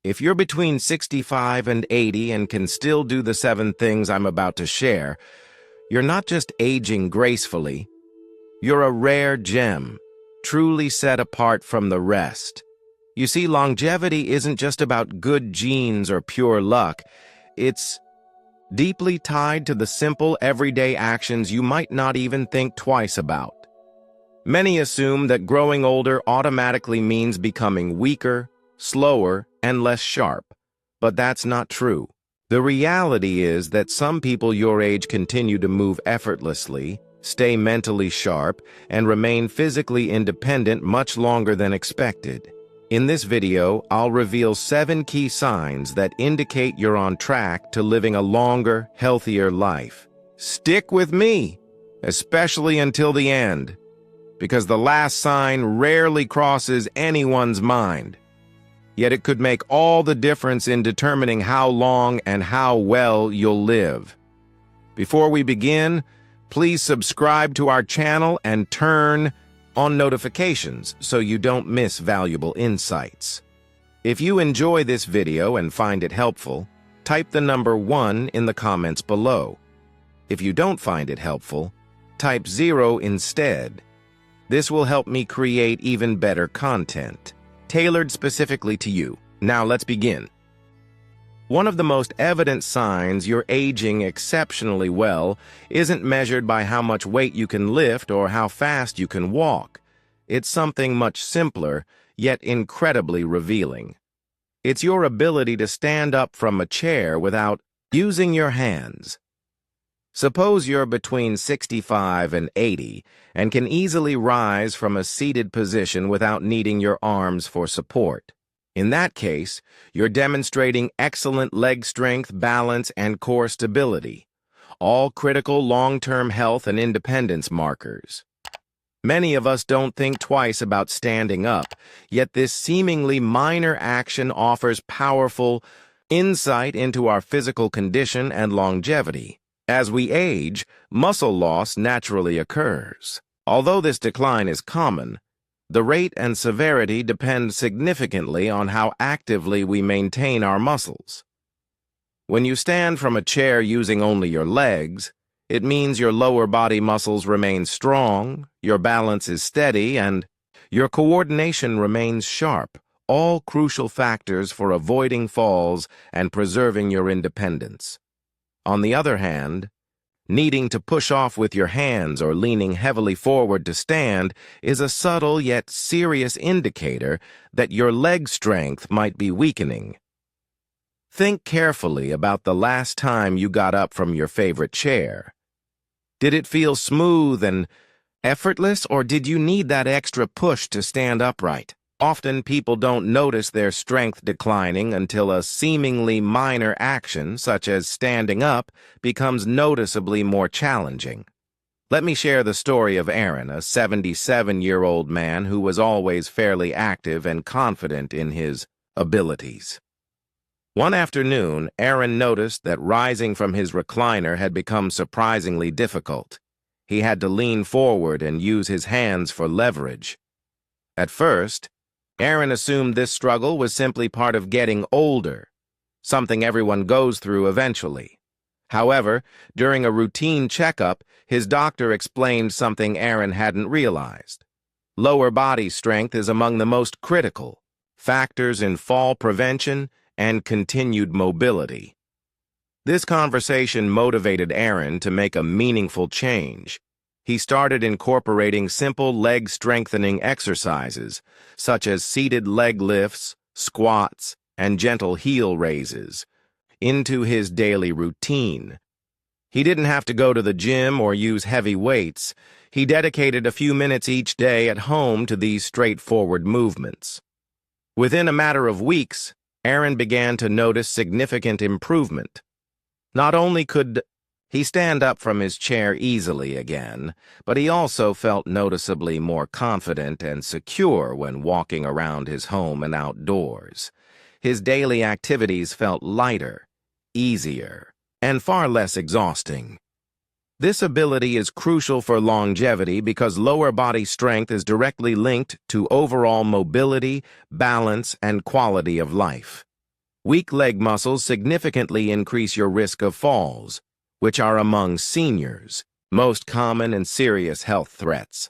If you're between 65 and 80 and can still do the 7 things I'm about to share, you're not just aging gracefully, you're a rare gem, truly set apart from the rest. You see, longevity isn't just about good genes or pure luck. It's deeply tied to the simple, everyday actions you might not even think twice about. Many assume that growing older automatically means becoming weaker, slower, and less sharp, but that's not true. The reality is that some people your age continue to move effortlessly, stay mentally sharp, and remain physically independent much longer than expected. In this video, I'll reveal 7 key signs that indicate you're on track to living a longer, healthier life. Stick with me, especially until the end, because the last sign rarely crosses anyone's mind. Yet it could make all the difference in determining how long and how well you'll live. Before we begin, please subscribe to our channel and turn on notifications so you don't miss valuable insights. If you enjoy this video and find it helpful, type the number 1 in the comments below. If you don't find it helpful, type 0 instead. This will help me create even better content, tailored specifically to you. Now let's begin. One of the most evident signs you're aging exceptionally well isn't measured by how much weight you can lift or how fast you can walk. It's something much simpler, yet incredibly revealing. It's your ability to stand up from a chair without using your hands. Suppose you're between 65 and 80 and can easily rise from a seated position without needing your arms for support. In that case, you're demonstrating excellent leg strength, balance, and core stability, all critical long-term health and independence markers. Many of us don't think twice about standing up, yet this seemingly minor action offers powerful insight into our physical condition and longevity. As we age, muscle loss naturally occurs. Although this decline is common, the rate and severity depend significantly on how actively we maintain our muscles. When you stand from a chair using only your legs, it means your lower body muscles remain strong, your balance is steady, and your coordination remains sharp, all crucial factors for avoiding falls and preserving your independence. On the other hand, needing to push off with your hands or leaning heavily forward to stand is a subtle yet serious indicator that your leg strength might be weakening. Think carefully about the last time you got up from your favorite chair. Did it feel smooth and effortless, or did you need that extra push to stand upright? Often people don't notice their strength declining until a seemingly minor action, such as standing up, becomes noticeably more challenging. Let me share the story of Aaron, a 77-year-old man who was always fairly active and confident in his abilities. One afternoon, Aaron noticed that rising from his recliner had become surprisingly difficult. He had to lean forward and use his hands for leverage. At first, Aaron assumed this struggle was simply part of getting older, something everyone goes through eventually. However, during a routine checkup, his doctor explained something Aaron hadn't realized. Lower body strength is among the most critical factors in fall prevention and continued mobility. This conversation motivated Aaron to make a meaningful change. He started incorporating simple leg-strengthening exercises, such as seated leg lifts, squats, and gentle heel raises, into his daily routine. He didn't have to go to the gym or use heavy weights. He dedicated a few minutes each day at home to these straightforward movements. Within a matter of weeks, Aaron began to notice significant improvement. Not only could he stand up from his chair easily again, but he also felt noticeably more confident and secure when walking around his home and outdoors. His daily activities felt lighter, easier, and far less exhausting. This ability is crucial for longevity because lower body strength is directly linked to overall mobility, balance, and quality of life. Weak leg muscles significantly increase your risk of falls, which are among seniors' most common and serious health threats.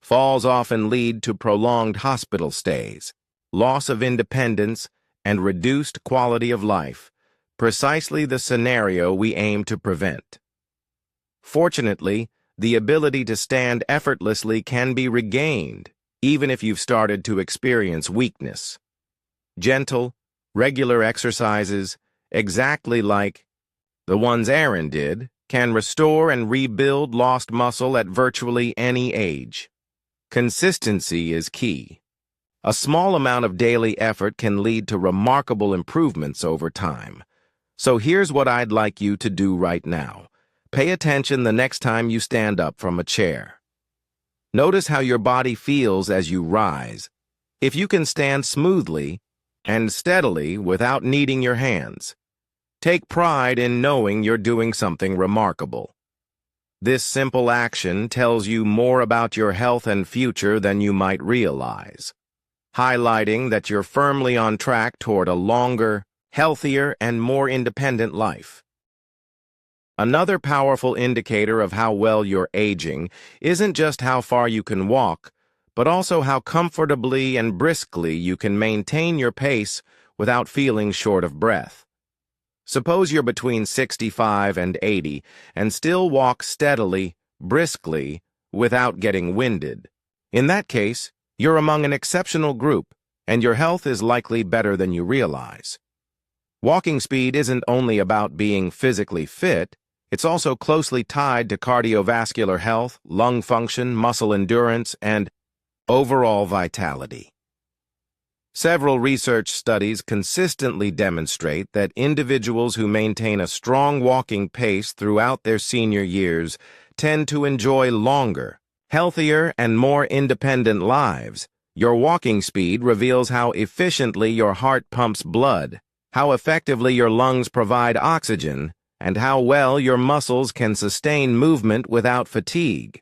Falls often lead to prolonged hospital stays, loss of independence, and reduced quality of life, precisely the scenario we aim to prevent. Fortunately, the ability to stand effortlessly can be regained, even if you've started to experience weakness. Gentle, regular exercises, exactly like the ones Aaron did, can restore and rebuild lost muscle at virtually any age. Consistency is key. A small amount of daily effort can lead to remarkable improvements over time. So here's what I'd like you to do right now. Pay attention the next time you stand up from a chair. Notice how your body feels as you rise. If you can stand smoothly and steadily without needing your hands, take pride in knowing you're doing something remarkable. This simple action tells you more about your health and future than you might realize, highlighting that you're firmly on track toward a longer, healthier, and more independent life. Another powerful indicator of how well you're aging isn't just how far you can walk, but also how comfortably and briskly you can maintain your pace without feeling short of breath. Suppose you're between 65 and 80 and still walk steadily, briskly, without getting winded. In that case, you're among an exceptional group, and your health is likely better than you realize. Walking speed isn't only about being physically fit, it's also closely tied to cardiovascular health, lung function, muscle endurance, and overall vitality. Several research studies consistently demonstrate that individuals who maintain a strong walking pace throughout their senior years tend to enjoy longer, healthier, and more independent lives. Your walking speed reveals how efficiently your heart pumps blood, how effectively your lungs provide oxygen, and how well your muscles can sustain movement without fatigue.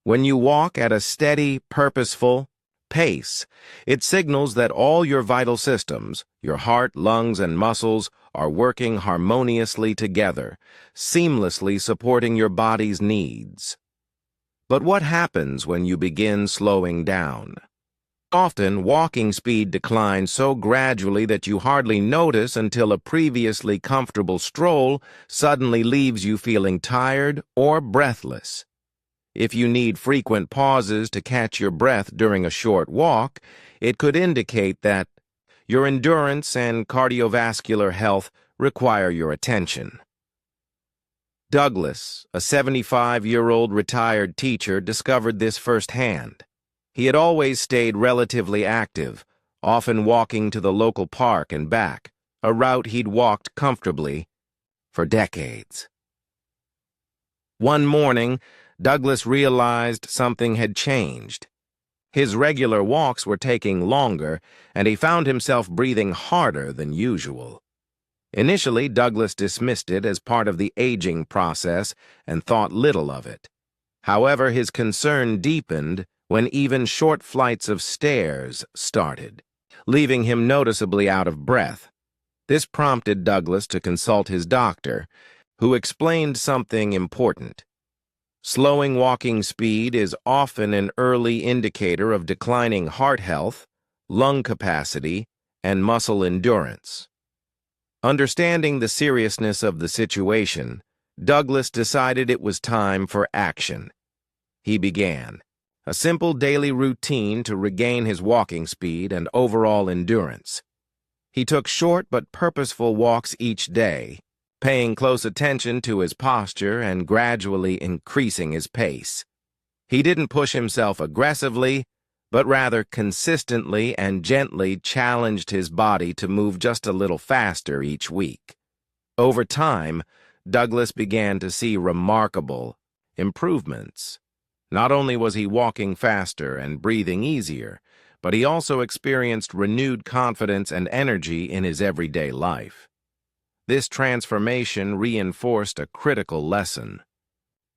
When you walk at a steady, purposeful pace, it signals that all your vital systems, your heart, lungs, and muscles, are working harmoniously together, seamlessly supporting your body's needs. But what happens when you begin slowing down? Often, walking speed declines so gradually that you hardly notice until a previously comfortable stroll suddenly leaves you feeling tired or breathless. If you need frequent pauses to catch your breath during a short walk, it could indicate that your endurance and cardiovascular health require your attention. Douglas, a 75-year-old retired teacher, discovered this firsthand. He had always stayed relatively active, often walking to the local park and back, a route he'd walked comfortably for decades. One morning, Douglas realized something had changed. His regular walks were taking longer, and he found himself breathing harder than usual. Initially, Douglas dismissed it as part of the aging process and thought little of it. However, his concern deepened when even short flights of stairs started, leaving him noticeably out of breath. This prompted Douglas to consult his doctor, who explained something important. Slowing walking speed is often an early indicator of declining heart health, lung capacity, and muscle endurance. Understanding the seriousness of the situation, Douglas decided it was time for action. He began a simple daily routine to regain his walking speed and overall endurance. He took short but purposeful walks each day, paying close attention to his posture and gradually increasing his pace. He didn't push himself aggressively, but rather consistently and gently challenged his body to move just a little faster each week. Over time, Douglas began to see remarkable improvements. Not only was he walking faster and breathing easier, but he also experienced renewed confidence and energy in his everyday life. This transformation reinforced a critical lesson.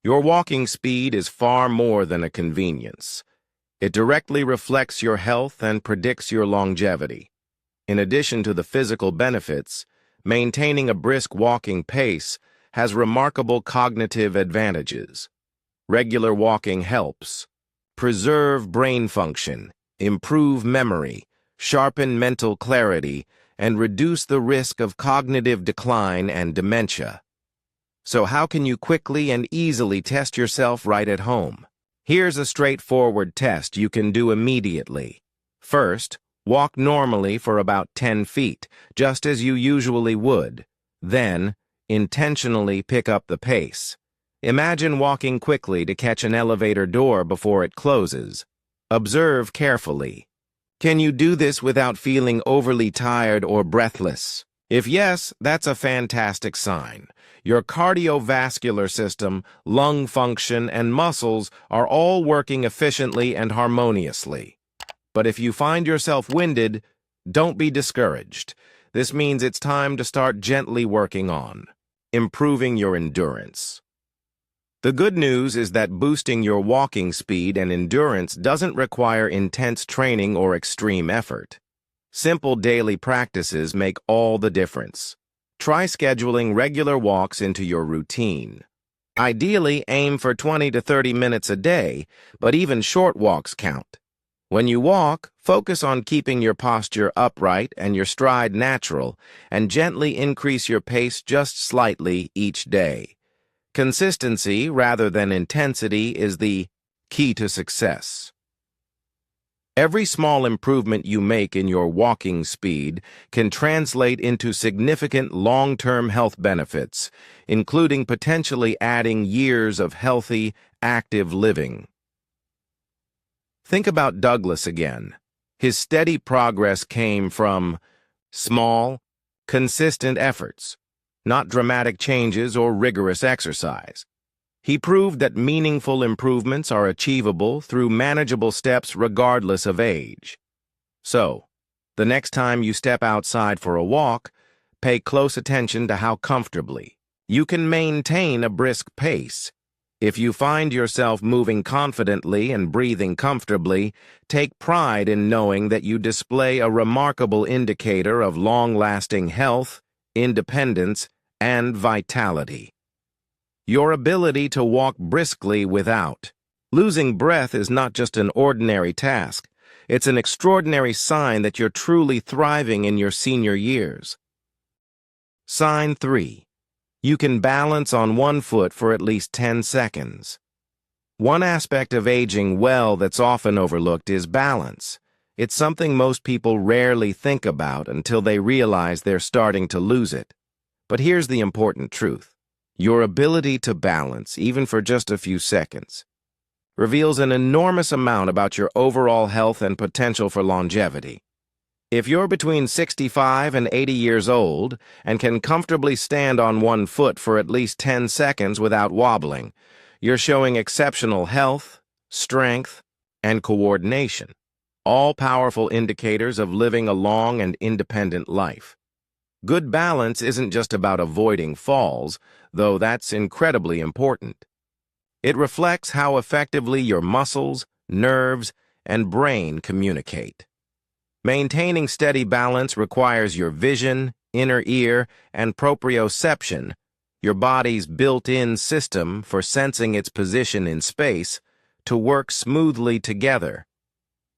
Your walking speed is far more than a convenience. It directly reflects your health and predicts your longevity. In addition to the physical benefits, maintaining a brisk walking pace has remarkable cognitive advantages. Regular walking helps preserve brain function, improve memory, sharpen mental clarity, and reduce the risk of cognitive decline and dementia. So how can you quickly and easily test yourself right at home? Here's a straightforward test you can do immediately. First, walk normally for about 10 feet, just as you usually would. Then, intentionally pick up the pace. Imagine walking quickly to catch an elevator door before it closes. Observe carefully. Can you do this without feeling overly tired or breathless? If yes, that's a fantastic sign. Your cardiovascular system, lung function, and muscles are all working efficiently and harmoniously. But if you find yourself winded, don't be discouraged. This means it's time to start gently working on improving your endurance. The good news is that boosting your walking speed and endurance doesn't require intense training or extreme effort. Simple daily practices make all the difference. Try scheduling regular walks into your routine. Ideally, aim for 20 to 30 minutes a day, but even short walks count. When you walk, focus on keeping your posture upright and your stride natural, and gently increase your pace just slightly each day. Consistency, rather than intensity, is the key to success. Every small improvement you make in your walking speed can translate into significant long-term health benefits, including potentially adding years of healthy, active living. Think about Douglas again. His steady progress came from small, consistent efforts, not dramatic changes or rigorous exercise. He proved that meaningful improvements are achievable through manageable steps regardless of age. So, the next time you step outside for a walk, pay close attention to how comfortably you can maintain a brisk pace. If you find yourself moving confidently and breathing comfortably, take pride in knowing that you display a remarkable indicator of long-lasting health, independence, and vitality. Your ability to walk briskly without losing breath is not just an ordinary task. It's an extraordinary sign that you're truly thriving in your senior years. Sign 3. You can balance on one foot for at least 10 seconds. One aspect of aging well that's often overlooked is balance. It's something most people rarely think about until they realize they're starting to lose it. But here's the important truth. Your ability to balance, even for just a few seconds, reveals an enormous amount about your overall health and potential for longevity. If you're between 65 and 80 years old and can comfortably stand on one foot for at least 10 seconds without wobbling, you're showing exceptional health, strength, and coordination, all powerful indicators of living a long and independent life. Good balance isn't just about avoiding falls, though that's incredibly important. It reflects how effectively your muscles, nerves, and brain communicate. Maintaining steady balance requires your vision, inner ear, and proprioception, your body's built-in system for sensing its position in space, to work smoothly together.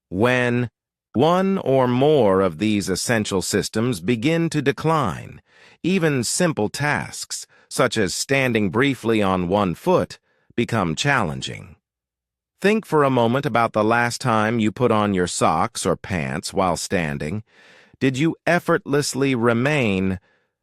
When one or more of these essential systems begin to decline, even simple tasks, such as standing briefly on one foot, become challenging. Think for a moment about the last time you put on your socks or pants while standing. Did you effortlessly remain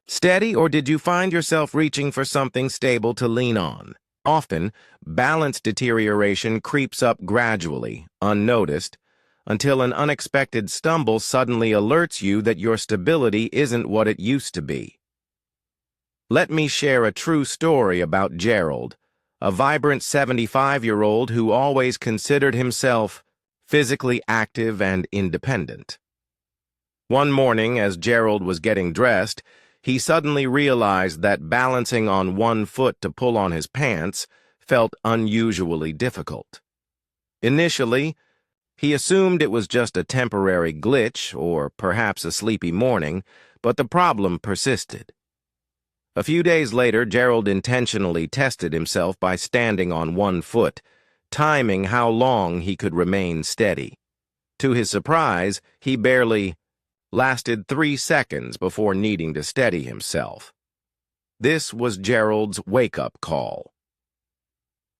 steady, or did you find yourself reaching for something stable to lean on? Often, balance deterioration creeps up gradually, unnoticed, until an unexpected stumble suddenly alerts you that your stability isn't what it used to be. Let me share a true story about Gerald, a vibrant 75-year-old who always considered himself physically active and independent. One morning, as Gerald was getting dressed, he suddenly realized that balancing on one foot to pull on his pants felt unusually difficult. Initially, He assumed it was just a temporary glitch or perhaps a sleepy morning, but the problem persisted. A few days later, Gerald intentionally tested himself by standing on one foot, timing how long he could remain steady. To his surprise, he barely lasted 3 seconds before needing to steady himself. This was Gerald's wake-up call.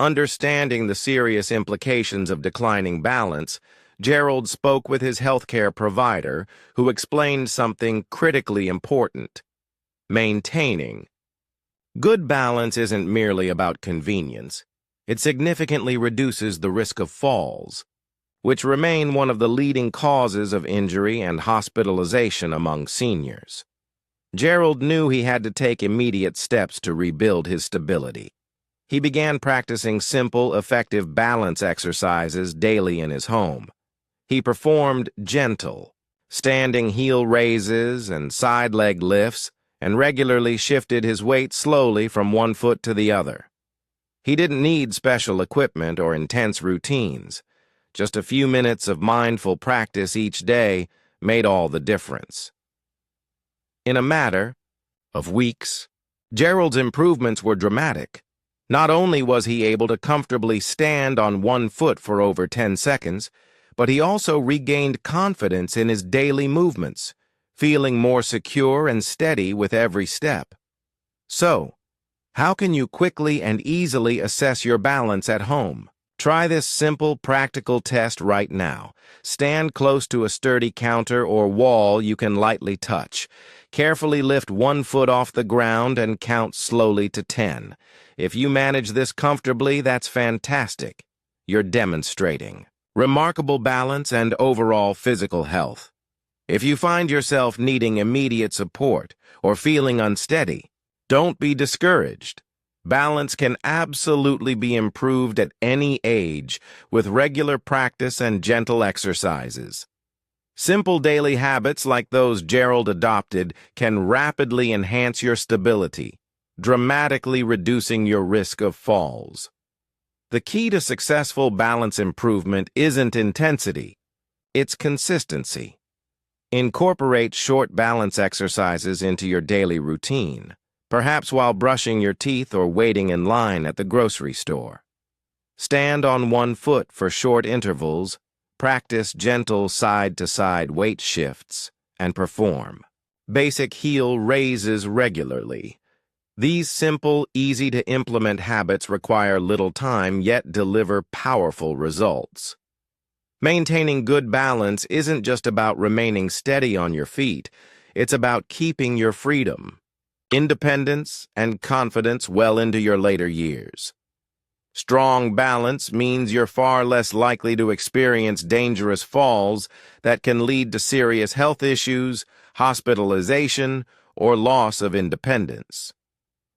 Understanding the serious implications of declining balance, Gerald spoke with his healthcare provider, who explained something critically important: maintaining. Good balance isn't merely about convenience. It significantly reduces the risk of falls, which remain one of the leading causes of injury and hospitalization among seniors. Gerald knew he had to take immediate steps to rebuild his stability. He began practicing simple, effective balance exercises daily in his home. He performed gentle, standing heel raises and side leg lifts, and regularly shifted his weight slowly from one foot to the other. He didn't need special equipment or intense routines. Just a few minutes of mindful practice each day made all the difference. In a matter of weeks, Gerald's improvements were dramatic. Not only was he able to comfortably stand on one foot for over 10 seconds, but he also regained confidence in his daily movements, feeling more secure and steady with every step. So, how can you quickly and easily assess your balance at home? Try this simple, practical test right now. Stand close to a sturdy counter or wall you can lightly touch. Carefully lift one foot off the ground and count slowly to 10. If you manage this comfortably, that's fantastic. You're demonstrating remarkable balance and overall physical health. If you find yourself needing immediate support or feeling unsteady, don't be discouraged. Balance can absolutely be improved at any age with regular practice and gentle exercises. Simple daily habits like those Gerald adopted can rapidly enhance your stability, dramatically reducing your risk of falls. The key to successful balance improvement isn't intensity, it's consistency. Incorporate short balance exercises into your daily routine, perhaps while brushing your teeth or waiting in line at the grocery store. Stand on one foot for short intervals, practice gentle side-to-side weight shifts, and perform basic heel raises regularly. These simple, easy-to-implement habits require little time yet deliver powerful results. Maintaining good balance isn't just about remaining steady on your feet, it's about keeping your freedom, independence, and confidence well into your later years. Strong balance means you're far less likely to experience dangerous falls that can lead to serious health issues, hospitalization, or loss of independence.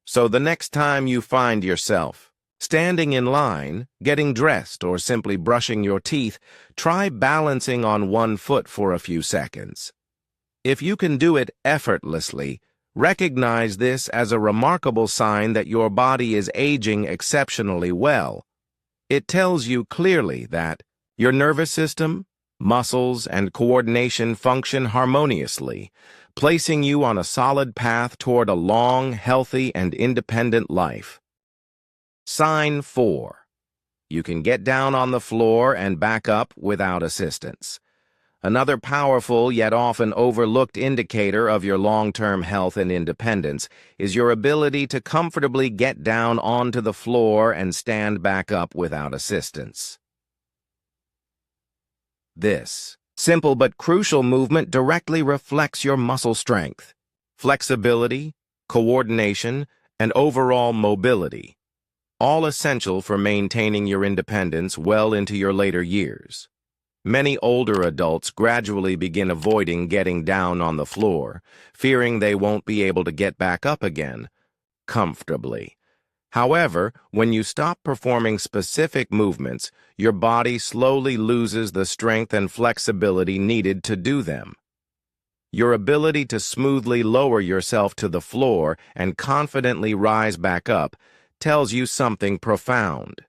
So the next time you find yourself standing in line, getting dressed, or simply brushing your teeth, try balancing on one foot for a few seconds. If you can do it effortlessly, recognize this as a remarkable sign that your body is aging exceptionally well. It tells you clearly that your nervous system, muscles, and coordination function harmoniously, placing you on a solid path toward a long, healthy, and independent life. Sign 4. You can get down on the floor and back up without assistance. Another powerful yet often overlooked indicator of your long-term health and independence is your ability to comfortably get down onto the floor and stand back up without assistance. This simple but crucial movement directly reflects your muscle strength, flexibility, coordination, and overall mobility, all essential for maintaining your independence well into your later years. Many older adults gradually begin avoiding getting down on the floor, fearing they won't be able to get back up again comfortably. However, when you stop performing specific movements, your body slowly loses the strength and flexibility needed to do them. Your ability to smoothly lower yourself to the floor and confidently rise back up tells you something profound.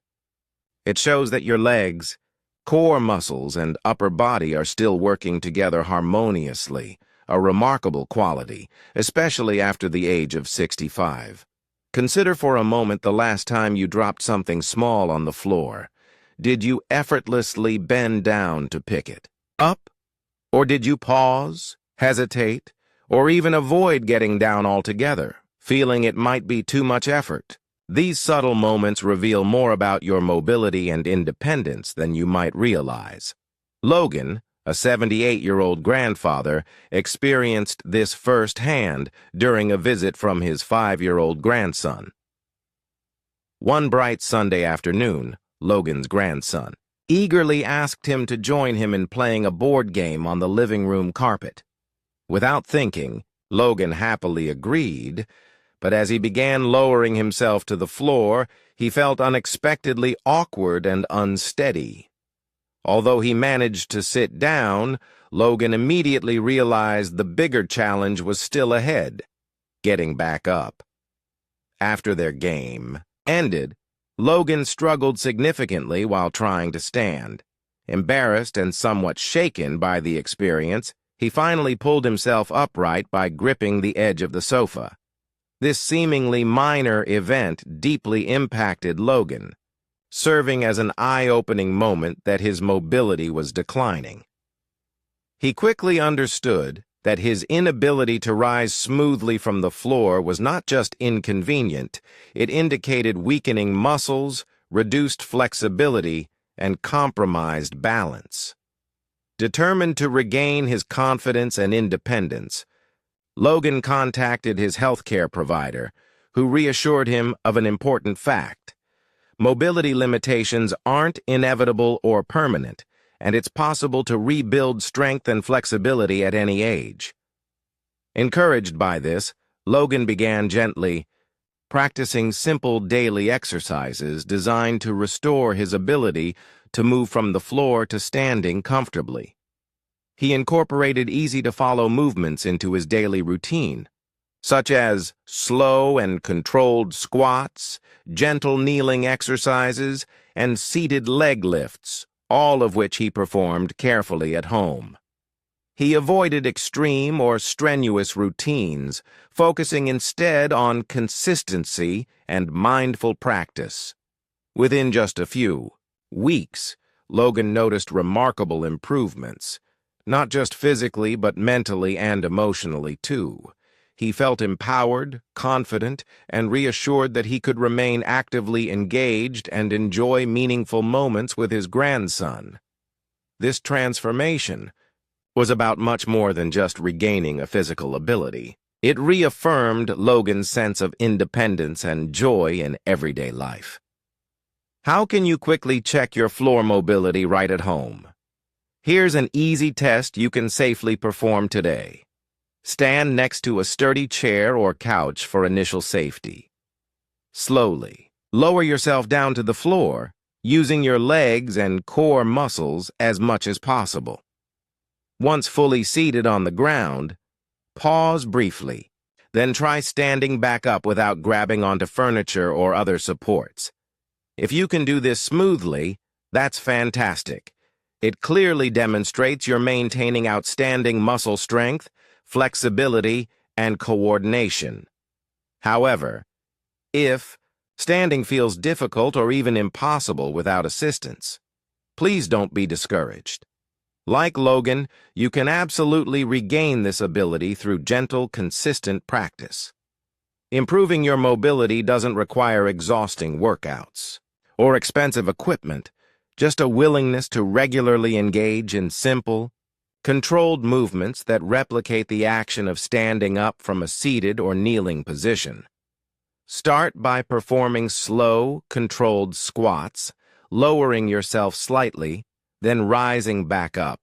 It shows that your legs, Core muscles and upper body are still working together harmoniously, a remarkable quality, especially after the age of 65. Consider for a moment the last time you dropped something small on the floor. Did you effortlessly bend down to pick it up? Or did you pause, hesitate, or even avoid getting down altogether, feeling it might be too much effort? These subtle moments reveal more about your mobility and independence than you might realize. Logan, a 78-year-old grandfather, experienced this firsthand during a visit from his 5-year-old grandson. One bright Sunday afternoon, Logan's grandson eagerly asked him to join him in playing a board game on the living room carpet. Without thinking, Logan happily agreed, but as he began lowering himself to the floor, he felt unexpectedly awkward and unsteady. Although he managed to sit down, Logan immediately realized the bigger challenge was still ahead: getting back up. After their game ended, Logan struggled significantly while trying to stand. Embarrassed and somewhat shaken by the experience, he finally pulled himself upright by gripping the edge of the sofa. This seemingly minor event deeply impacted Logan, serving as an eye-opening moment that his mobility was declining. He quickly understood that his inability to rise smoothly from the floor was not just inconvenient, it indicated weakening muscles, reduced flexibility, and compromised balance. Determined to regain his confidence and independence, Logan contacted his healthcare provider, who reassured him of an important fact. Mobility limitations aren't inevitable or permanent, and it's possible to rebuild strength and flexibility at any age. Encouraged by this, Logan began gently practicing simple daily exercises designed to restore his ability to move from the floor to standing comfortably. He incorporated easy-to-follow movements into his daily routine, such as slow and controlled squats, gentle kneeling exercises, and seated leg lifts, all of which he performed carefully at home. He avoided extreme or strenuous routines, focusing instead on consistency and mindful practice. Within just a few weeks, Logan noticed remarkable improvements, not just physically but mentally and emotionally too. He felt empowered, confident, and reassured that he could remain actively engaged and enjoy meaningful moments with his grandson. This transformation was about much more than just regaining a physical ability. It reaffirmed Logan's sense of independence and joy in everyday life. How can you quickly check your floor mobility right at home? Here's an easy test you can safely perform today. Stand next to a sturdy chair or couch for initial safety. Slowly lower yourself down to the floor, using your legs and core muscles as much as possible. Once fully seated on the ground, pause briefly, then try standing back up without grabbing onto furniture or other supports. If you can do this smoothly, that's fantastic. It clearly demonstrates you're maintaining outstanding muscle strength, flexibility, and coordination. However, if standing feels difficult or even impossible without assistance, please don't be discouraged. Like Logan, you can absolutely regain this ability through gentle, consistent practice. Improving your mobility doesn't require exhausting workouts or expensive equipment, just a willingness to regularly engage in simple, controlled movements that replicate the action of standing up from a seated or kneeling position. Start by performing slow, controlled squats, lowering yourself slightly, then rising back up.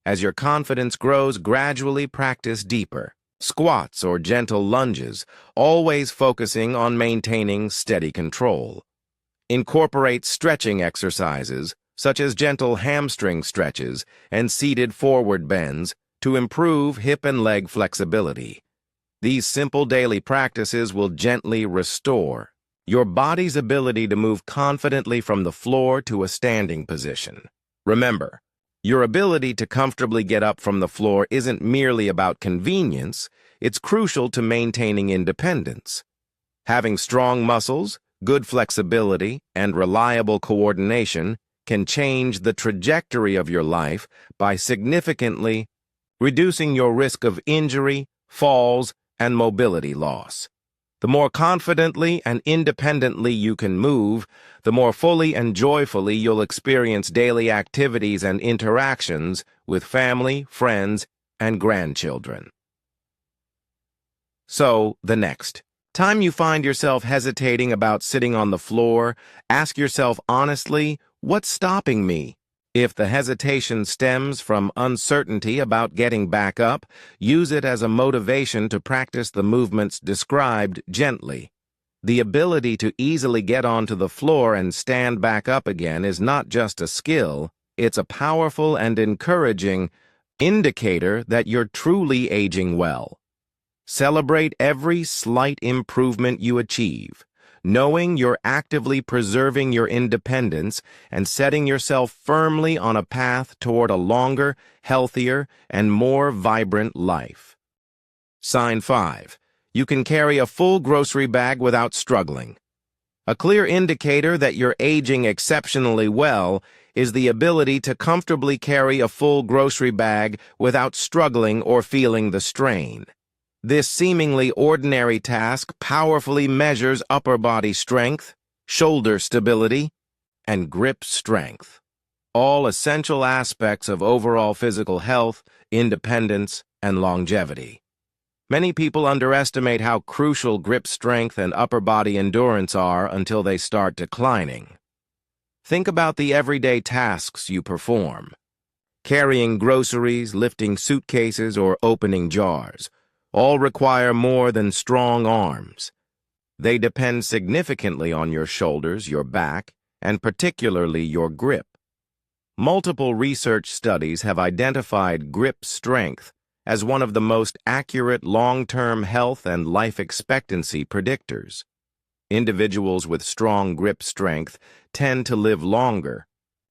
As your confidence grows, gradually practice deeper squats or gentle lunges, always focusing on maintaining steady control. Incorporate stretching exercises, such as gentle hamstring stretches and seated forward bends, to improve hip and leg flexibility. These simple daily practices will gently restore your body's ability to move confidently from the floor to a standing position. Remember, your ability to comfortably get up from the floor isn't merely about convenience, it's crucial to maintaining independence. Having strong muscles, good flexibility, and reliable coordination can change the trajectory of your life by significantly reducing your risk of injury, falls, and mobility loss. The more confidently and independently you can move, the more fully and joyfully you'll experience daily activities and interactions with family, friends, and grandchildren. So, the next time you find yourself hesitating about sitting on the floor, ask yourself honestly, what's stopping me? If the hesitation stems from uncertainty about getting back up, use it as a motivation to practice the movements described gently. The ability to easily get onto the floor and stand back up again is not just a skill, it's a powerful and encouraging indicator that you're truly aging well. Celebrate every slight improvement you achieve, knowing you're actively preserving your independence and setting yourself firmly on a path toward a longer, healthier, and more vibrant life. Sign 5. You can carry a full grocery bag without struggling. A clear indicator that you're aging exceptionally well is the ability to comfortably carry a full grocery bag without struggling or feeling the strain. This seemingly ordinary task powerfully measures upper body strength, shoulder stability, and grip strength, all essential aspects of overall physical health, independence, and longevity. Many people underestimate how crucial grip strength and upper body endurance are until they start declining. Think about the everyday tasks you perform: carrying groceries, lifting suitcases, or opening jars. All require more than strong arms. They depend significantly on your shoulders, your back, and particularly your grip. Multiple research studies have identified grip strength as one of the most accurate long-term health and life expectancy predictors. Individuals with strong grip strength tend to live longer,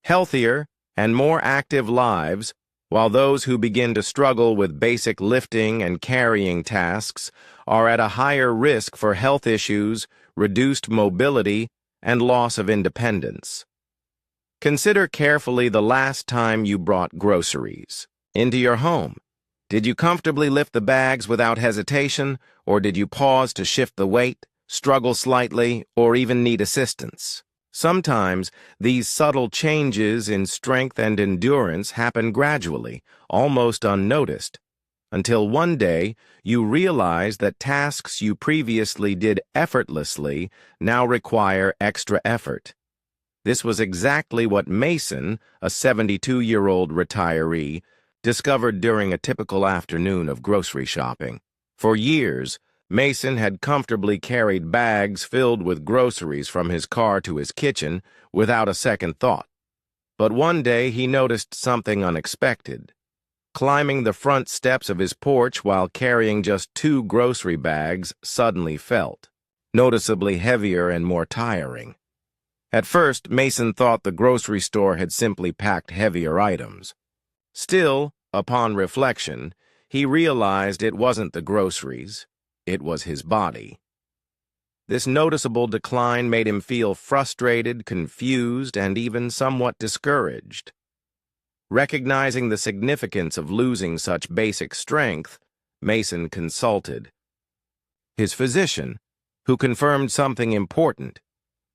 healthier, and more active lives, while those who begin to struggle with basic lifting and carrying tasks are at a higher risk for health issues, reduced mobility, and loss of independence. Consider carefully the last time you brought groceries into your home. Did you comfortably lift the bags without hesitation, or did you pause to shift the weight, struggle slightly, or even need assistance? Sometimes, these subtle changes in strength and endurance happen gradually, almost unnoticed, until one day you realize that tasks you previously did effortlessly now require extra effort. This was exactly what Mason, a 72-year-old retiree, discovered during a typical afternoon of grocery shopping. For years, Mason had comfortably carried bags filled with groceries from his car to his kitchen without a second thought. But one day he noticed something unexpected. Climbing the front steps of his porch while carrying just 2 grocery bags suddenly felt noticeably heavier and more tiring. At first, Mason thought the grocery store had simply packed heavier items. Still, upon reflection, he realized it wasn't the groceries. It was his body. This noticeable decline made him feel frustrated, confused, and even somewhat discouraged. Recognizing the significance of losing such basic strength, Mason consulted his physician, who confirmed something important.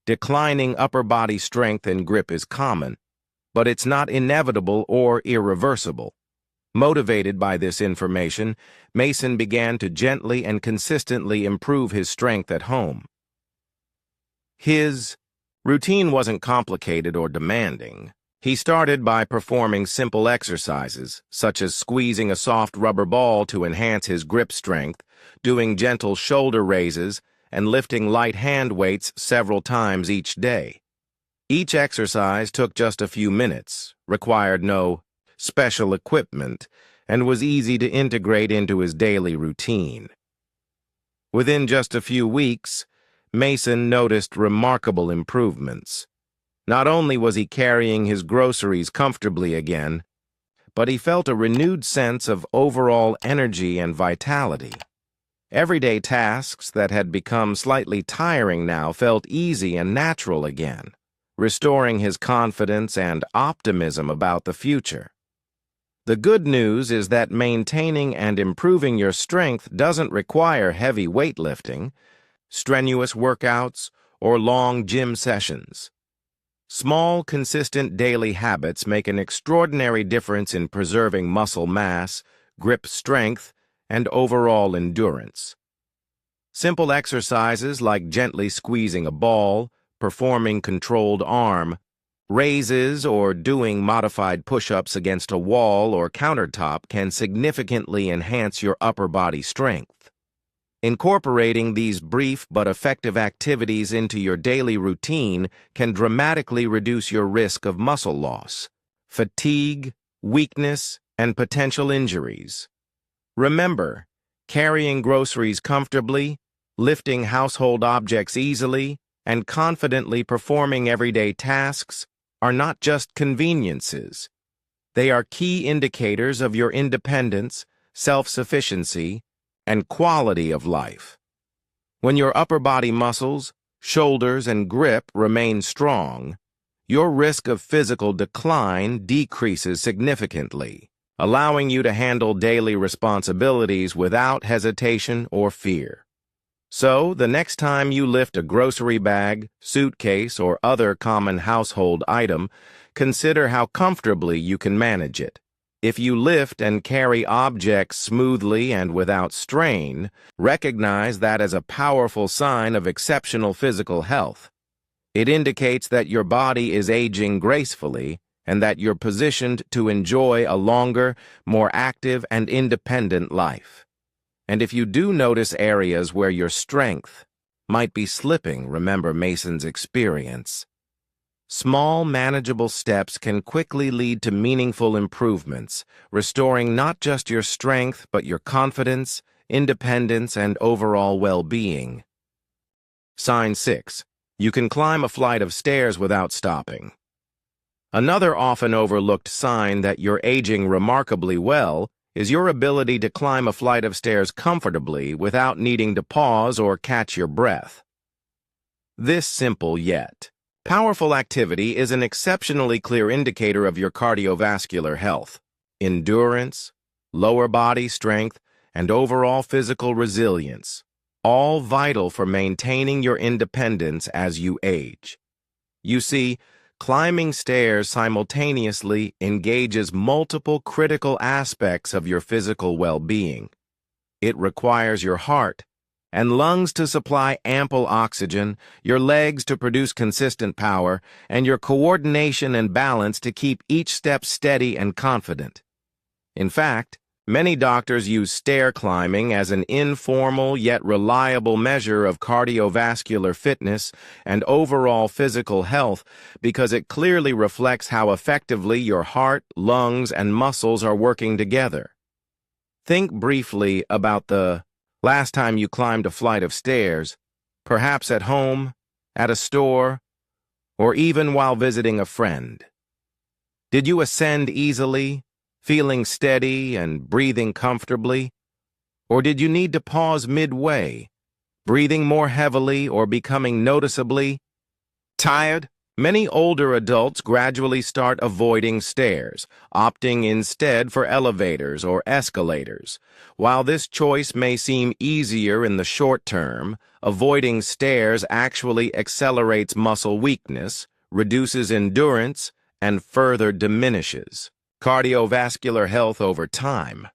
Declining upper body strength and grip is common, but it's not inevitable or irreversible. Motivated by this information, Mason began to gently and consistently improve his strength at home. His routine wasn't complicated or demanding. He started by performing simple exercises, such as squeezing a soft rubber ball to enhance his grip strength, doing gentle shoulder raises, and lifting light hand weights several times each day. Each exercise took just a few minutes, required no special equipment, and was easy to integrate into his daily routine. Within just a few weeks, Mason noticed remarkable improvements. Not only was he carrying his groceries comfortably again, but he felt a renewed sense of overall energy and vitality. Everyday tasks that had become slightly tiring now felt easy and natural again, restoring his confidence and optimism about the future. The good news is that maintaining and improving your strength doesn't require heavy weightlifting, strenuous workouts, or long gym sessions. Small, consistent daily habits make an extraordinary difference in preserving muscle mass, grip strength, and overall endurance. Simple exercises like gently squeezing a ball, performing controlled arm raises, or doing modified push-ups against a wall or countertop can significantly enhance your upper body strength. Incorporating these brief but effective activities into your daily routine can dramatically reduce your risk of muscle loss, fatigue, weakness, and potential injuries. Remember, carrying groceries comfortably, lifting household objects easily, and confidently performing everyday tasks are not just conveniences. They are key indicators of your independence, self-sufficiency, and quality of life. When your upper body muscles, shoulders, and grip remain strong, your risk of physical decline decreases significantly, allowing you to handle daily responsibilities without hesitation or fear. So, the next time you lift a grocery bag, suitcase, or other common household item, consider how comfortably you can manage it. If you lift and carry objects smoothly and without strain, recognize that as a powerful sign of exceptional physical health. It indicates that your body is aging gracefully and that you're positioned to enjoy a longer, more active, and independent life. And if you do notice areas where your strength might be slipping, remember Mason's experience. Small, manageable steps can quickly lead to meaningful improvements, restoring not just your strength, but your confidence, independence, and overall well-being. Sign 6. You can climb a flight of stairs without stopping. Another often overlooked sign that you're aging remarkably well is your ability to climb a flight of stairs comfortably without needing to pause or catch your breath. This simple yet powerful activity is an exceptionally clear indicator of your cardiovascular health, endurance, lower body strength, and overall physical resilience, all vital for maintaining your independence as you age. You see, climbing stairs simultaneously engages multiple critical aspects of your physical well-being. It requires your heart and lungs to supply ample oxygen, your legs to produce consistent power, and your coordination and balance to keep each step steady and confident. In fact, many doctors use stair climbing as an informal yet reliable measure of cardiovascular fitness and overall physical health because it clearly reflects how effectively your heart, lungs, and muscles are working together. Think briefly about the last time you climbed a flight of stairs, perhaps at home, at a store, or even while visiting a friend. Did you ascend easily, feeling steady and breathing comfortably? Or did you need to pause midway, breathing more heavily or becoming noticeably tired? Many older adults gradually start avoiding stairs, opting instead for elevators or escalators. While this choice may seem easier in the short term, avoiding stairs actually accelerates muscle weakness, reduces endurance, and further diminishes cardiovascular health over time.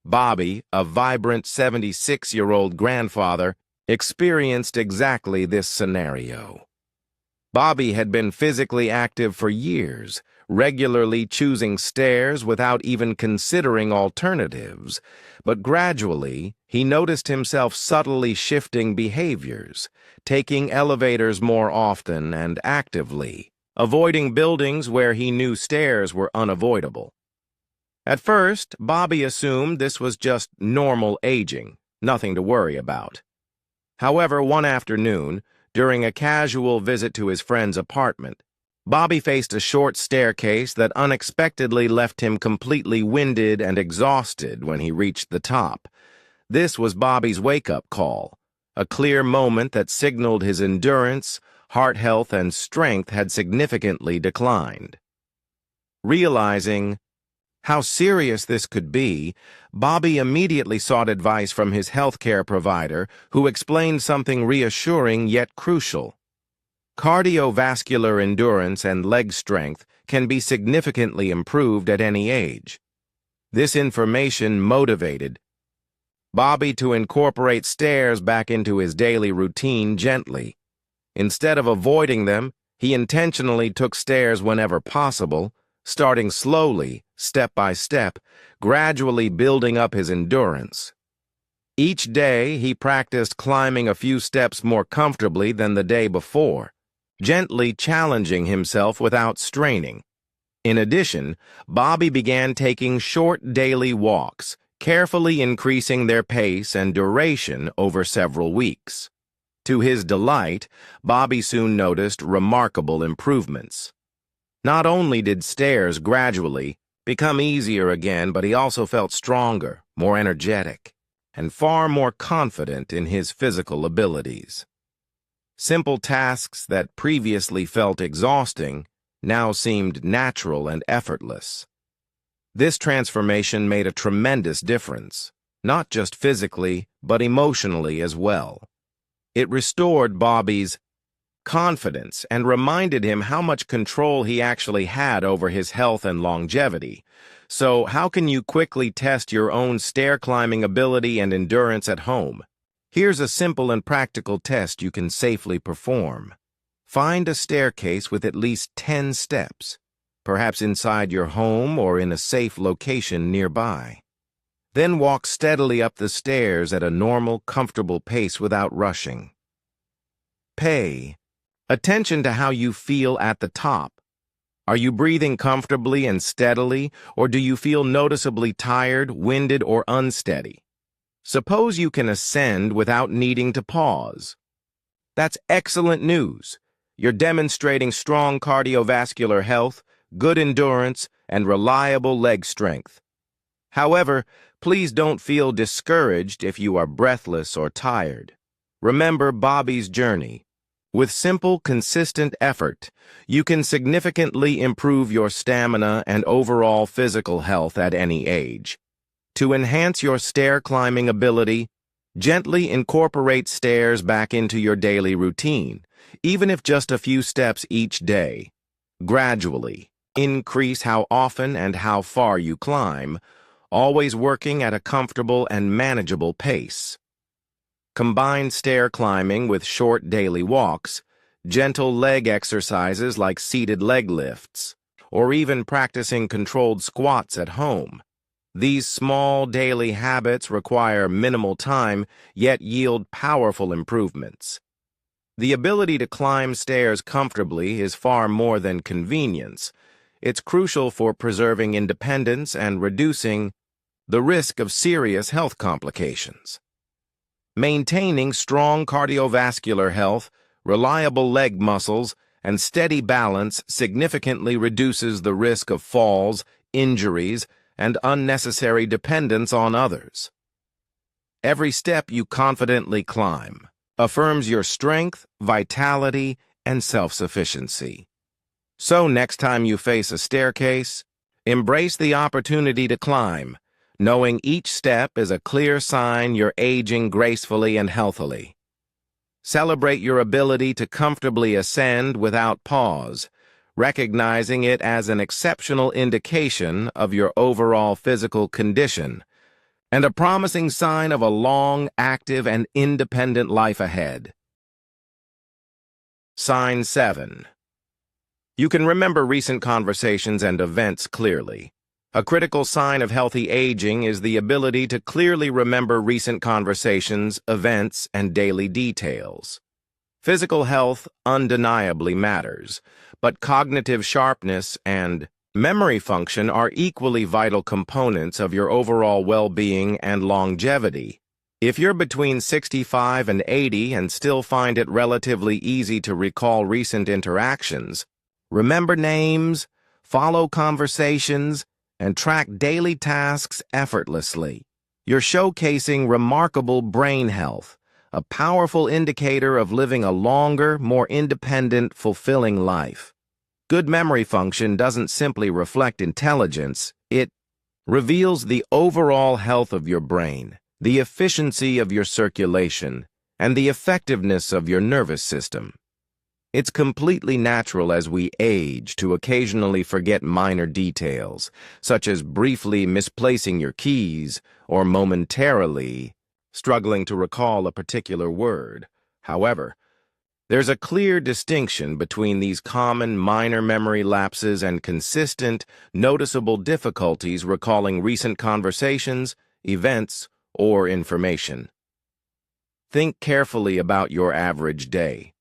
Bobby, a vibrant 76-year-old grandfather, experienced exactly this scenario. Bobby had been physically active for years, regularly choosing stairs without even considering alternatives, but gradually he noticed himself subtly shifting behaviors, taking elevators more often and actively, avoiding buildings where he knew stairs were unavoidable. At first, Bobby assumed this was just normal aging, nothing to worry about. However, one afternoon, during a casual visit to his friend's apartment, Bobby faced a short staircase that unexpectedly left him completely winded and exhausted when he reached the top. This was Bobby's wake-up call, a clear moment that signaled his endurance, heart health, and strength had significantly declined. Realizing how serious this could be, Bobby immediately sought advice from his healthcare provider, who explained something reassuring yet crucial. Cardiovascular endurance and leg strength can be significantly improved at any age. This information motivated Bobby to incorporate stairs back into his daily routine gently. Instead of avoiding them, he intentionally took stairs whenever possible, starting slowly, step by step, gradually building up his endurance. Each day, he practiced climbing a few steps more comfortably than the day before, gently challenging himself without straining. In addition, Bobby began taking short daily walks, carefully increasing their pace and duration over several weeks. To his delight, Bobby soon noticed remarkable improvements. Not only did stairs gradually become easier again, but he also felt stronger, more energetic, and far more confident in his physical abilities. Simple tasks that previously felt exhausting now seemed natural and effortless. This transformation made a tremendous difference, not just physically, but emotionally as well. It restored Bobby's confidence and reminded him how much control he actually had over his health and longevity. So, how can you quickly test your own stair-climbing ability and endurance at home? Here's a simple and practical test you can safely perform. Find a staircase with at least 10 steps, perhaps inside your home or in a safe location nearby. Then walk steadily up the stairs at a normal, comfortable pace without rushing. Pay attention to how you feel at the top. Are you breathing comfortably and steadily, or do you feel noticeably tired, winded, or unsteady? Suppose you can ascend without needing to pause. That's excellent news. You're demonstrating strong cardiovascular health, good endurance, and reliable leg strength. However, please don't feel discouraged if you are breathless or tired. Remember Bobby's journey. With simple, consistent effort, you can significantly improve your stamina and overall physical health at any age. To enhance your stair-climbing ability, gently incorporate stairs back into your daily routine, even if just a few steps each day. Gradually, increase how often and how far you climb, always working at a comfortable and manageable pace. Combine stair climbing with short daily walks, gentle leg exercises like seated leg lifts, or even practicing controlled squats at home. These small daily habits require minimal time, yet yield powerful improvements. The ability to climb stairs comfortably is far more than convenience. It's crucial for preserving independence and reducing the risk of serious health complications. Maintaining strong cardiovascular health, reliable leg muscles, and steady balance significantly reduces the risk of falls, injuries, and unnecessary dependence on others. Every step you confidently climb affirms your strength, vitality, and self-sufficiency. So next time you face a staircase, embrace the opportunity to climb, knowing each step is a clear sign you're aging gracefully and healthily. Celebrate your ability to comfortably ascend without pause, recognizing it as an exceptional indication of your overall physical condition and a promising sign of a long, active, and independent life ahead. Sign 7. You can remember recent conversations and events clearly. A critical sign of healthy aging is the ability to clearly remember recent conversations, events, and daily details. Physical health undeniably matters, but cognitive sharpness and memory function are equally vital components of your overall well-being and longevity. If you're between 65 and 80 and still find it relatively easy to recall recent interactions, remember names, follow conversations, and track daily tasks effortlessly. You're showcasing remarkable brain health, a powerful indicator of living a longer, more independent, fulfilling life. Good memory function doesn't simply reflect intelligence, it reveals the overall health of your brain, the efficiency of your circulation, and the effectiveness of your nervous system. It's completely natural as we age to occasionally forget minor details, such as briefly misplacing your keys or momentarily struggling to recall a particular word. However, there's a clear distinction between these common minor memory lapses and consistent, noticeable difficulties recalling recent conversations, events, or information. Think carefully about your average day.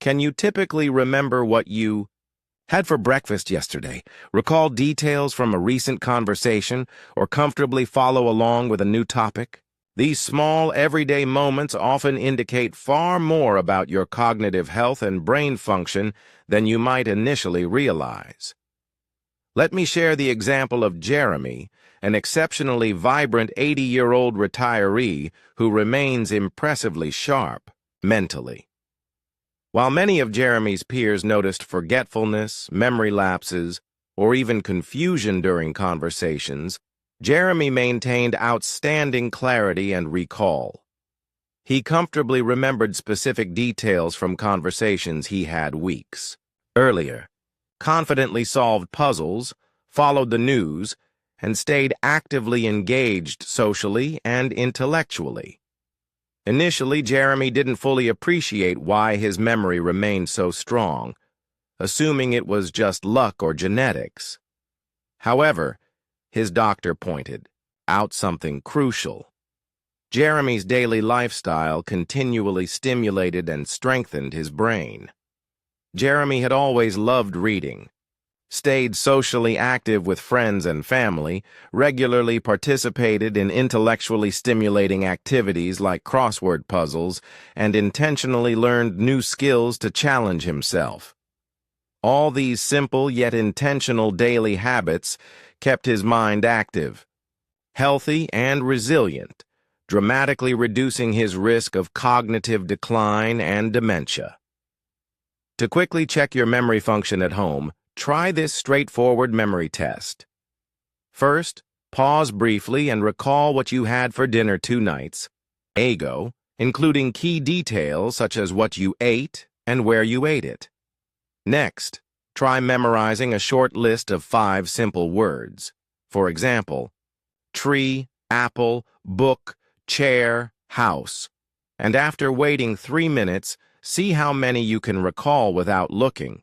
Can you typically remember what you had for breakfast yesterday, recall details from a recent conversation, or comfortably follow along with a new topic? These small, everyday moments often indicate far more about your cognitive health and brain function than you might initially realize. Let me share the example of Jeremy, an exceptionally vibrant 80-year-old retiree who remains impressively sharp mentally. While many of Jeremy's peers noticed forgetfulness, memory lapses, or even confusion during conversations, Jeremy maintained outstanding clarity and recall. He comfortably remembered specific details from conversations he had weeks earlier, confidently solved puzzles, followed the news, and stayed actively engaged socially and intellectually. Initially, Jeremy didn't fully appreciate why his memory remained so strong, assuming it was just luck or genetics. However, his doctor pointed out something crucial. Jeremy's daily lifestyle continually stimulated and strengthened his brain. Jeremy had always loved reading, stayed socially active with friends and family, regularly participated in intellectually stimulating activities like crossword puzzles, and intentionally learned new skills to challenge himself. All these simple yet intentional daily habits kept his mind active, healthy, and resilient, dramatically reducing his risk of cognitive decline and dementia. To quickly check your memory function at home, try this straightforward memory test. First, pause briefly and recall what you had for dinner 2 nights ago, including key details such as what you ate and where you ate it. Next, try memorizing a short list of 5 simple words. For example, tree, apple, book, chair, house. And after waiting 3 minutes, see how many you can recall without looking.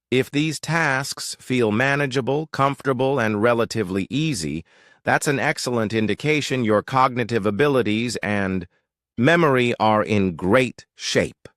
If these tasks feel manageable, comfortable, and relatively easy, that's an excellent indication your cognitive abilities and memory are in great shape.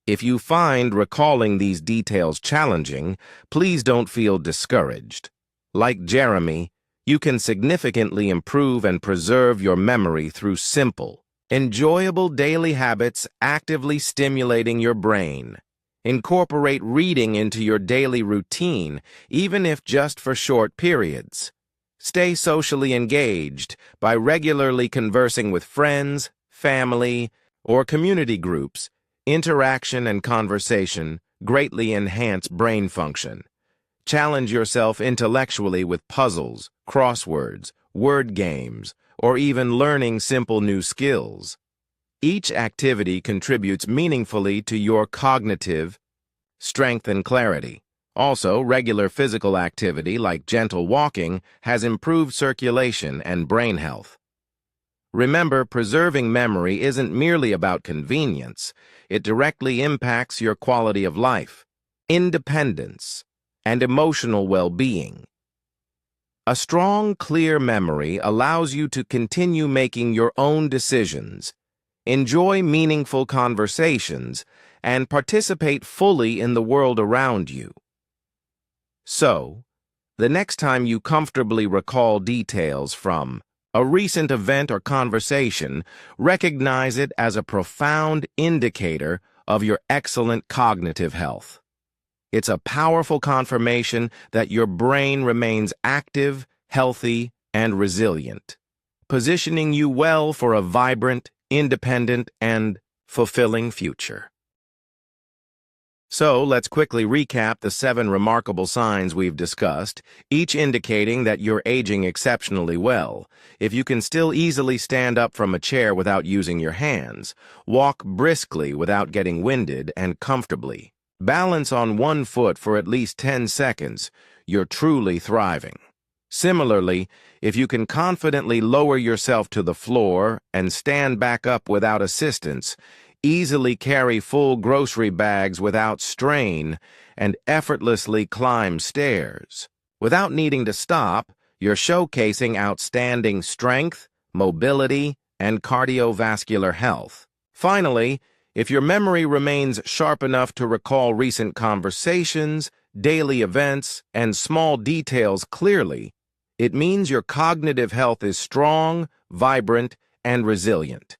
If you find recalling these details challenging, please don't feel discouraged. Like Jeremy, you can significantly improve and preserve your memory through simple, enjoyable daily habits actively stimulating your brain. Incorporate reading into your daily routine, even if just for short periods. Stay socially engaged by regularly conversing with friends, family, or community groups. Interaction and conversation greatly enhance brain function. Challenge yourself intellectually with puzzles, crosswords, word games, or even learning simple new skills. Each activity contributes meaningfully to your cognitive strength and clarity. Also, regular physical activity like gentle walking has improved circulation and brain health. Remember, preserving memory isn't merely about convenience. It directly impacts your quality of life, independence, and emotional well-being. A strong, clear memory allows you to continue making your own decisions, enjoy meaningful conversations, and participate fully in the world around you. So, the next time you comfortably recall details from a recent event or conversation, recognize it as a profound indicator of your excellent cognitive health. It's a powerful confirmation that your brain remains active, healthy, and resilient, positioning you well for a vibrant, independent, and fulfilling future. So, let's quickly recap the 7 remarkable signs we've discussed, each indicating that you're aging exceptionally well. If you can still easily stand up from a chair without using your hands, walk briskly without getting winded, and comfortably balance on one foot for at least 10 seconds, you're truly thriving. Similarly, if you can confidently lower yourself to the floor and stand back up without assistance, easily carry full grocery bags without strain, and effortlessly climb stairs without needing to stop, you're showcasing outstanding strength, mobility, and cardiovascular health. Finally, if your memory remains sharp enough to recall recent conversations, daily events, and small details clearly, it means your cognitive health is strong, vibrant, and resilient.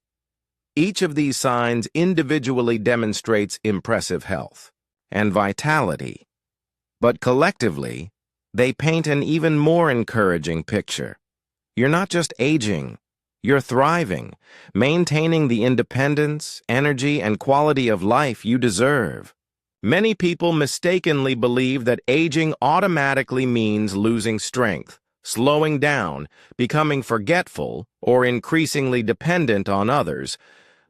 Each of these signs individually demonstrates impressive health and vitality, but collectively, they paint an even more encouraging picture. You're not just aging, you're thriving, maintaining the independence, energy, and quality of life you deserve. Many people mistakenly believe that aging automatically means losing strength, slowing down, becoming forgetful, or increasingly dependent on others.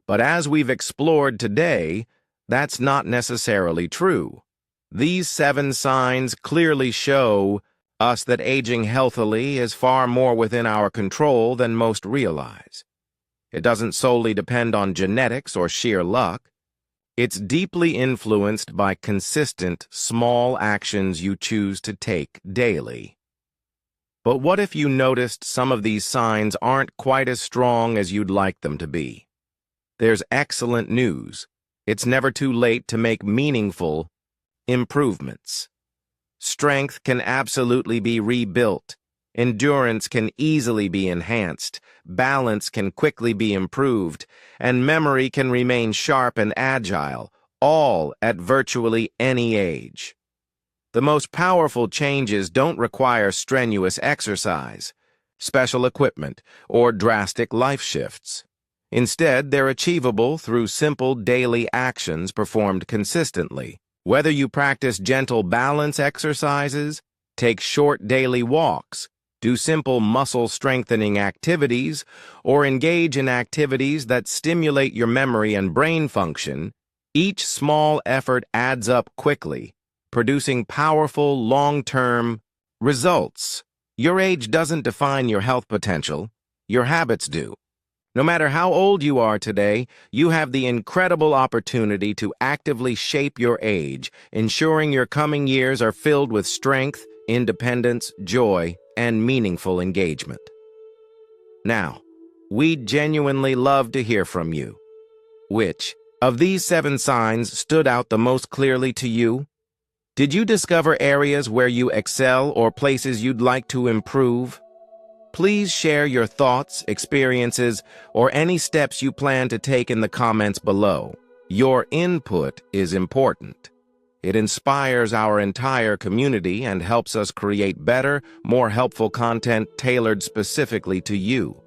But as we've explored today, that's not necessarily true. These 7 signs clearly show us that aging healthily is far more within our control than most realize. It doesn't solely depend on genetics or sheer luck. It's deeply influenced by consistent, small actions you choose to take daily. But what if you noticed some of these signs aren't quite as strong as you'd like them to be? There's excellent news. It's never too late to make meaningful improvements. Strength can absolutely be rebuilt. Endurance can easily be enhanced. Balance can quickly be improved. And memory can remain sharp and agile, all at virtually any age. The most powerful changes don't require strenuous exercise, special equipment, or drastic life shifts. Instead, they're achievable through simple daily actions performed consistently. Whether you practice gentle balance exercises, take short daily walks, do simple muscle-strengthening activities, or engage in activities that stimulate your memory and brain function, each small effort adds up quickly, producing powerful, long-term results. Your age doesn't define your health potential, your habits do. No matter how old you are today, you have the incredible opportunity to actively shape your age, ensuring your coming years are filled with strength, independence, joy, and meaningful engagement. Now, we'd genuinely love to hear from you. Which of these 7 signs stood out the most clearly to you? Did you discover areas where you excel or places you'd like to improve? Please share your thoughts, experiences, or any steps you plan to take in the comments below. Your input is important. It inspires our entire community and helps us create better, more helpful content tailored specifically to you.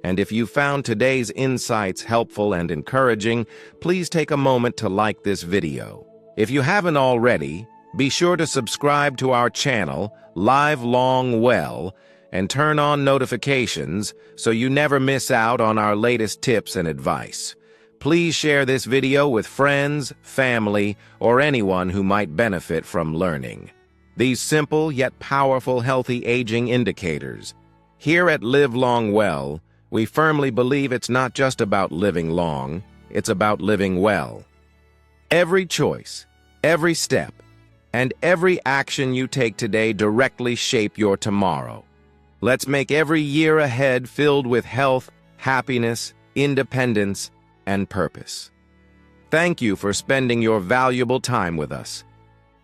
And if you found today's insights helpful and encouraging, please take a moment to like this video. If you haven't already, be sure to subscribe to our channel, Live Long Well, and turn on notifications so you never miss out on our latest tips and advice. Please share this video with friends, family, or anyone who might benefit from learning these simple yet powerful healthy aging indicators. Here at Live Long Well, we firmly believe it's not just about living long, it's about living well. Every choice, every step, and every action you take today directly shape your tomorrow. Let's make every year ahead filled with health, happiness, independence, and purpose. Thank you for spending your valuable time with us.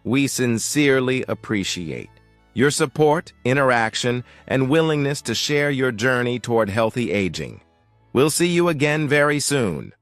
We sincerely appreciate your support, interaction, and willingness to share your journey toward healthy aging. We'll see you again very soon.